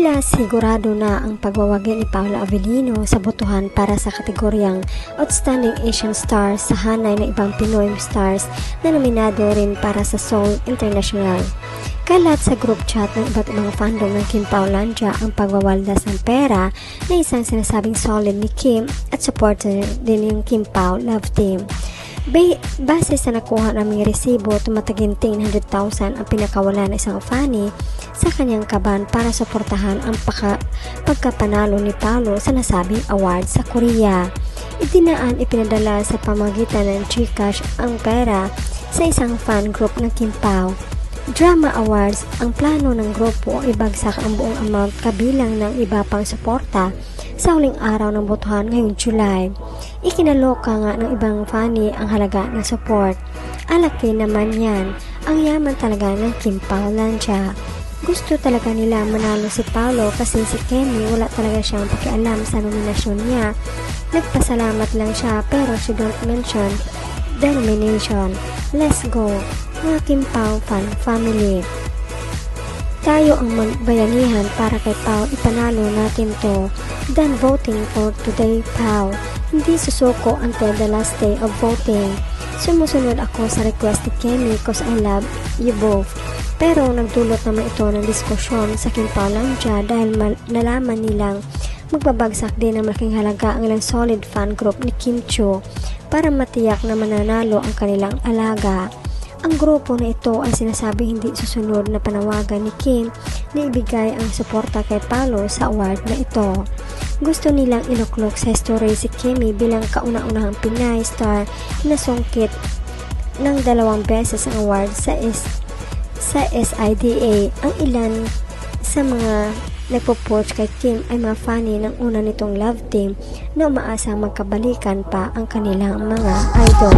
Tila sigurado na ang pagwawagi ni Paolo Avellino sa botohan para sa kategoryang Outstanding Asian Star sa hanay ng ibang Pinoy stars na nominado rin para sa Seoul International. Kalat sa group chat ng iba't ibang fandom ng Kim Paulandia ang pagwawaldas ng pera na isang sinasabing solid ni Kim at supporter din yung Kim Pao Love Team. Base sa nakuha naming resibo, tumataginting 100,000 ang pinakawala ng isang fanny sa kanyang kaban para suportahan ang pagkapanalo ni Paolo sa nasabing award sa Korea. Ipinadala sa pamagitan ng GCash ang pera sa isang fan group ng Kim Pao Drama Awards. Ang plano ng grupo ay ibagsak ang buong amount kabilang ng iba pang suporta sa huling araw ng botohan ngayong July. Ikinaloka nga ng ibang fanny ang halaga ng support. Alaki naman yan, ang yaman talaga ng Kim Paulandia. Gusto talaga nila manalo si Paolo kasi si Kemi wala talaga siyang pakialam sa nominasyon niya. Nagpasalamat lang siya pero she don't mention the nomination. Let's go, mga Kim Pao fan family. Tayo ang magbayanihan para kay Pao, ipanalo natin to. Done voting for today, Pao. Hindi susuko until the last day of voting. Sumusunod ako sa request ni Kemi cause I love you both. Pero nagdulot naman ito ng diskusyon sa Kim Paulandia dahil nalaman nilang magbabagsak din ng malaking halaga ang ilang solid fan group ni Kim Chiu para matiyak na mananalo ang kanilang alaga. Ang grupo na ito ay sinasabing hindi susunod na panawagan ni Kim na ibigay ang suporta kay Paolo sa award na ito. Gusto nilang iluklok sa history si Kemi bilang kauna-unahang Pinay star na sungkit ng 2 beses ang award sa SIDA. Ang ilan sa mga nagpo-poach kay Kim ay mga fanny ng una nitong love team na umaasang magkabalikan pa ang kanilang mga idol.